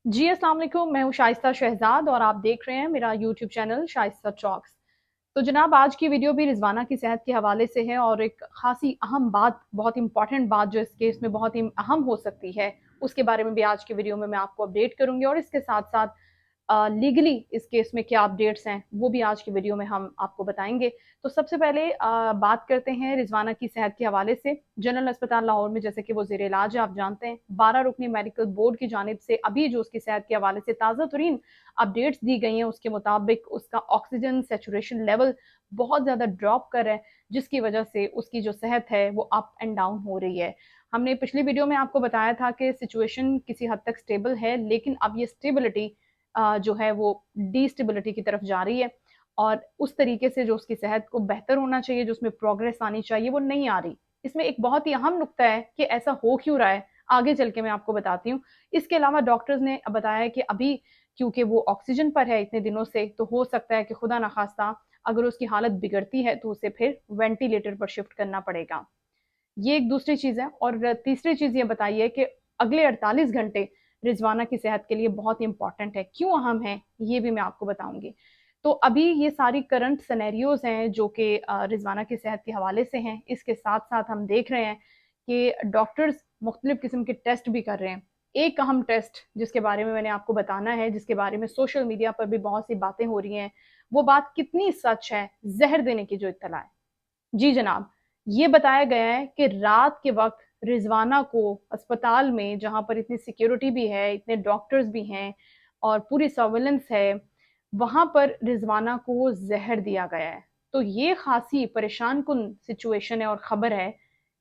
जी, अस्सलाम वालेकुम। मैं हूँ शाइस्ता शहज़ाद और आप देख रहे हैं मेरा यूट्यूब चैनल शाइस्ता टॉक्स। तो जनाब, आज की वीडियो भी रिज़वाना की सेहत के हवाले से है और एक ख़ासी अहम बात, बहुत इम्पॉर्टेंट बात जो इस केस में बहुत ही अहम हो सकती है, उसके बारे में भी आज की वीडियो में मैं आपको अपडेट करूँगी और इसके साथ-साथ लीगली इस केस में क्या अपडेट्स हैं, वो भी आज की वीडियो में हम आपको बताएँगे। तो सबसे पहले बात करते हैं रिज़वाना की सेहत के हवाले से। जनरल अस्पताल लाहौर में जैसे कि वो ज़ेर इलाज है, आप जानते हैं। 12 रुकनी मेडिकल बोर्ड की जानिब से अभी जो उसकी सेहत के हवाले से ताज़ा-तरीन अपडेट्स दी गई हैं, उसके मुताबिक उसका ऑक्सीजन सैचुरेशन लेवल बहुत ज़्यादा ड्रॉप कर रहा है, जिसकी वजह से उसकी जो सेहत है, वो अप एंड डाउन हो रही है। हमने पिछली वीडियो में आपको बताया था कि सिचुएशन किसी हद तक स्टेबल है, लेकिन अब ये स्टेबिलिटी जो है वो डिस्टेबिलिटी की तरफ जा रही है और उस तरीके से जो उसकी सेहत को बेहतर होना चाहिए, जो उसमें प्रोग्रेस आनी चाहिए, वो नहीं आ रही। इसमें एक बहुत ही अहम नुक्ता है कि ऐसा हो क्यों रहा है, आगे चल के मैं आपको बताती हूँ। इसके अलावा डॉक्टर्स ने बताया है कि अभी क्योंकि वो ऑक्सीजन पर है इतने दिनों से, तो हो सकता है कि खुदा न खास्ता अगर उसकी हालत बिगड़ती है तो उसे फिर वेंटिलेटर पर शिफ्ट करना पड़ेगा। ये एक दूसरी चीज़ है और तीसरी चीज़ ये बताइए कि अगले 48 घंटे रिज़वाना की सेहत के लिए बहुत इम्पोर्टेंट है। क्यों अहम है, ये भी मैं आपको बताऊँगी। तो अभी ये सारी करंट सिनेरियोज़ हैं जो कि रिज़वाना की सेहत के हवाले से हैं। इसके साथ-साथ हम देख रहे हैं कि डॉक्टर्स मुख्तलिफ़ किस्म के टेस्ट भी कर रहे हैं। एक अहम टेस्ट जिसके बारे में मैंने आपको बताना है, जिसके बारे में सोशल मीडिया पर भी बहुत सी बातें हो रही हैं, वो बात कितनी सच है, ज़हर देने की जो इत्तला है। जी जनाब, ये बताया गया है कि रात के वक़्त रिज़वाना को अस्पताल में, जहाँ पर इतनी सिक्योरिटी भी है, इतने डॉक्टर्स भी हैं और पूरी सर्विलेंस है, वहाँ पर रिज़वाना को ज़हर दिया गया है। तो ये ख़ासी परेशान-कुन सिचुएशन है और ख़बर है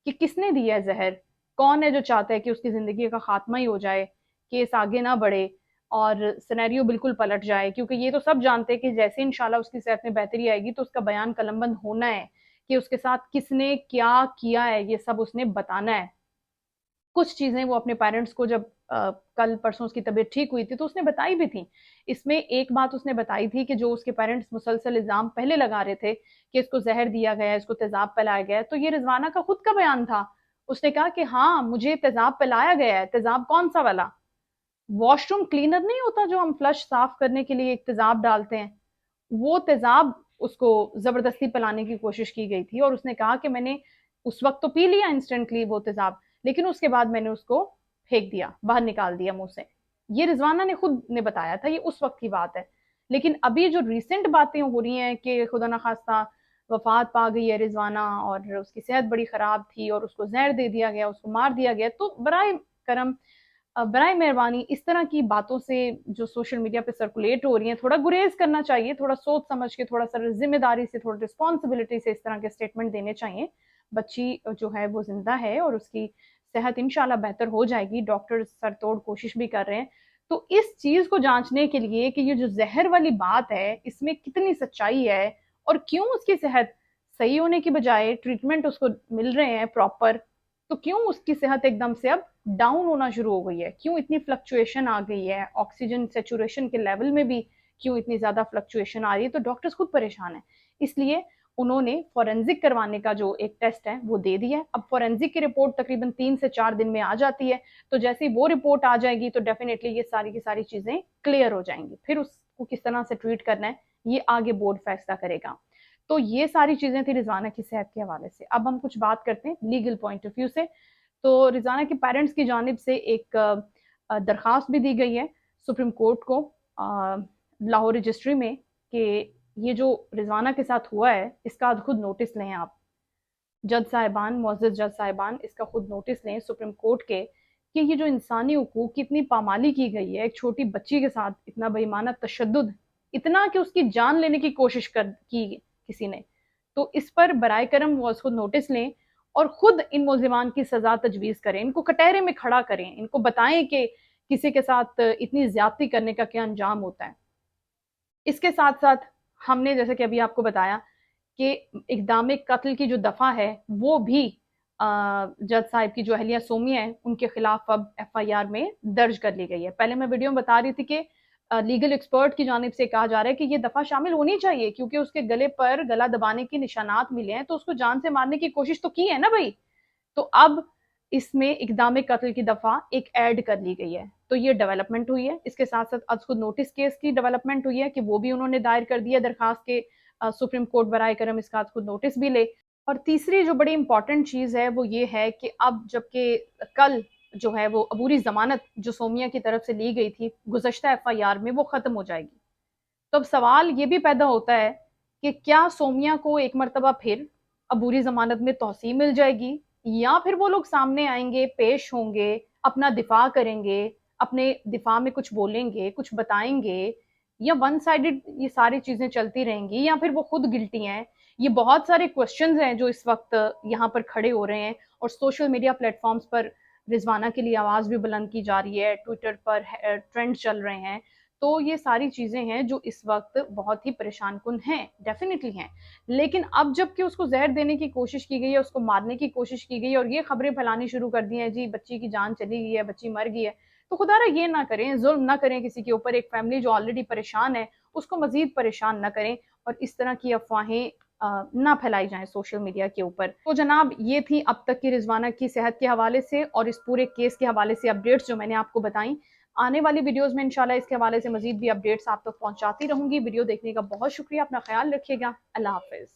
कि किसने दिया है ज़हर? कौन है जो चाहता है कि उसकी ज़िंदगी का ख़ात्मा ही हो जाए, केस आगे ना बढ़े और सिनेरियो बिल्कुल पलट जाए? क्योंकि ये तो सब जानते हैं कि जैसे इंशाल्लाह उसकी सेहत में बेहतरी आएगी, तो उसका बयान कलमबंद होना है। कि उसके साथ किसने क्या किया है, ये सब उसने बताना है। कुछ चीज़ें वो अपने पेरेंट्स को जब कल परसों उसकी तबीयत ठीक हुई थी, तो उसने बताई भी थी। इसमें एक बात उसने बताई थी कि जो उसके पेरेंट्स मुसलसल इल्ज़ाम पहले लगा रहे थे कि इसको ज़हर दिया गया है, इसको तेज़ाब पिलाया गया है, तो ये रिज़वाना का खुद का बयान था। उसने कहा कि हाँ, मुझे तेज़ाब पिलाया गया है। तेज़ाब कौन-सा वाला? वॉशरूम क्लीनर नहीं होता जो हम फ्लश साफ करने के लिए एक तेज़ाब डालते हैं? वो तेज़ाब उसको ज़बरदस्ती पिलाने की कोशिश की गई थी और उसने कहा कि मैंने उस वक़्त तो पी लिया इंस्टेंटली वो तेज़ाब, लेकिन उसके बाद मैंने उसको फेंक दिया, बाहर निकाल दिया मुँह से। ये रिज़वाना ने खुद ने बताया था, ये उस वक़्त की बात है। लेकिन अभी जो रिसेंट बातें हो रही हैं कि खुदा न ख़ास्ता वफ़ात पा गई है रिज़वाना और उसकी सेहत बड़ी ख़राब थी और उसको ज़हर दे दिया गया, उसको मार दिया गया, तो बराए करम बराए मेहरबानी इस तरह की बातों से जो सोशल मीडिया पे सर्कुलेट हो रही हैं, थोड़ा गुरेज करना चाहिए, थोड़ा सोच समझ के, थोड़ा सा जिम्मेदारी से, थोड़ा रिस्पॉन्सिबिलिटी से इस तरह के स्टेटमेंट देने चाहिए। बच्ची जो है वो जिंदा है और उसकी सेहत इंशाल्लाह बेहतर हो जाएगी। डॉक्टर सरतोड़ कोशिश भी कर रहे हैं। तो इस चीज को जांचने के लिए कि ये जो जहर वाली बात है, इसमें कितनी सच्चाई है और क्यों उसकी सेहत सही होने की बजाय ट्रीटमेंट उसको मिल रहे हैं प्रॉपर, तो क्यों उसकी सेहत एकदम से अब डाउन होना शुरू हो गई है? क्यों इतनी फ्लक्चुएशन आ गई है? ऑक्सीजन सैचुरेशन के लेवल में भी क्यों इतनी ज़्यादा फ्लक्चुएशन आ रही है? तो डॉक्टर्स खुद परेशान हैं। इसलिए उन्होंने फॉरेंसिक करवाने का जो एक टेस्ट है वो दे दिया है। अब फॉरेंसिक की रिपोर्ट तकरीबन 3 से 4 दिन में आ जाती है। तो जैसे ही वो रिपोर्ट आ जाएगी तो डेफिनिटली ये सारी की सारी चीज़ें क्लियर हो जाएँगी। फिर उसको किस तरह से ट्रीट करना है, ये आगे बोर्ड फैसला करेगा। तो ये सारी चीज़ें थी रिज़वाना की सेहत के हवाले से। अब हम कुछ बात करते हैं लीगल पॉइंट ऑफ व्यू से। तो रिज़ाना के पेरेंट्स की जानिब से एक दरख्वास्त भी दी गई है सुप्रीम कोर्ट को लाहौर रजिस्ट्री में कि ये जो रिज़वाना के साथ हुआ है इसका खुद नोटिस लें आप। जज साहिबान, मुअज़्ज़ज़ जज साहिबान, इसका खुद नोटिस लें सुप्रीम कोर्ट के कि ये जो इंसानी हकूक की इतनी पामाली की गई है, एक छोटी बच्ची के साथ इतना बेईमाना तशद्दुद, इतना कि उसकी जान लेने की कोशिश कर की किसी ने, तो इस पर बराए करम वो खुद नोटिस लें और खुद इन मुलजिमान की सजा तजवीज़ करें, इनको कटहरे में खड़ा करें, इनको बताएं कि किसी के साथ इतनी ज्यादती करने का क्या अंजाम होता है। इसके साथ साथ हमने जैसे कि अभी आपको बताया कि इक़दाम कत्ल की जो दफ़ा है वो भी जज साहिब की जो अहलिया सोमिया है उनके खिलाफ अब एफआईआर में दर्ज कर ली गई है। पहले मैं वीडियो में बता रही थी कि लीगल एक्सपर्ट की जानिब से कहा जा रहा है कि ये दफ़ा शामिल होनी चाहिए क्योंकि उसके गले पर गला दबाने के निशानात मिले हैं, तो उसको जान से मारने की कोशिश तो की है ना भाई। तो अब इसमें इक़दाम कत्ल की दफ़ा एक ऐड कर ली गई है। तो ये डेवलपमेंट हुई है। इसके साथ साथ आज खुद नोटिस केस की डेवलपमेंट हुई है कि वो भी उन्होंने दायर कर दिया दरखास्त के सुप्रीम कोर्ट बराए करम इसका आज खुद नोटिस भी ले। और तीसरी जो बड़ी इंपॉर्टेंट चीज़ है वो ये है कि अब जबकि कल जो है वो अबूरी जमानत जो सोमिया की तरफ से ली गई थी गुज़श्ता एफआईआर में वो ख़त्म हो जाएगी। तो अब सवाल ये भी पैदा होता है कि क्या सोमिया को एक मरतबा फिर अबूरी जमानत में तौसीह मिल जाएगी, या फिर वो लोग सामने आएंगे, पेश होंगे, अपना दिफा करेंगे, अपने दिफा में कुछ बोलेंगे, कुछ बताएंगे, या वन साइडेड ये सारी चीजें चलती रहेंगी, या फिर वो खुद गिल्टी हैं। ये बहुत सारे क्वेश्चंस हैं जो इस वक्त यहाँ पर खड़े हो रहे हैं और सोशल मीडिया प्लेटफॉर्म्स पर रिजवाना के लिए आवाज़ भी बुलंद की जा रही है, ट्विटर पर ट्रेंड चल रहे हैं। तो ये सारी चीज़ें हैं जो इस वक्त बहुत ही परेशान कुन हैं, डेफिनेटली हैं। लेकिन अब जबकि उसको जहर देने की कोशिश की गई है, उसको मारने की कोशिश की गई है और ये खबरें फैलानी शुरू कर दी हैं, जी बच्ची की जान चली गई है, बच्ची मर गई है, तो खुदारा ये ना करें, जुल्म ना करें किसी के ऊपर। एक फैमिली जो ऑलरेडी परेशान है उसको मजीद परेशान ना करें और इस तरह की अफवाहें ना फैलाई जाएं सोशल मीडिया के ऊपर। तो जनाब ये थी अब तक की रिजवाना की सेहत के हवाले से और इस पूरे केस के हवाले से अपडेट्स जो मैंने आपको बताई। आने वाली वीडियोस में इंशाल्लाह इसके हवाले से मजीद भी अपडेट्स आप तक पहुंचाती रहूंगी। वीडियो देखने का बहुत शुक्रिया, अपना ख्याल रखिएगा, अल्लाह हाफिज।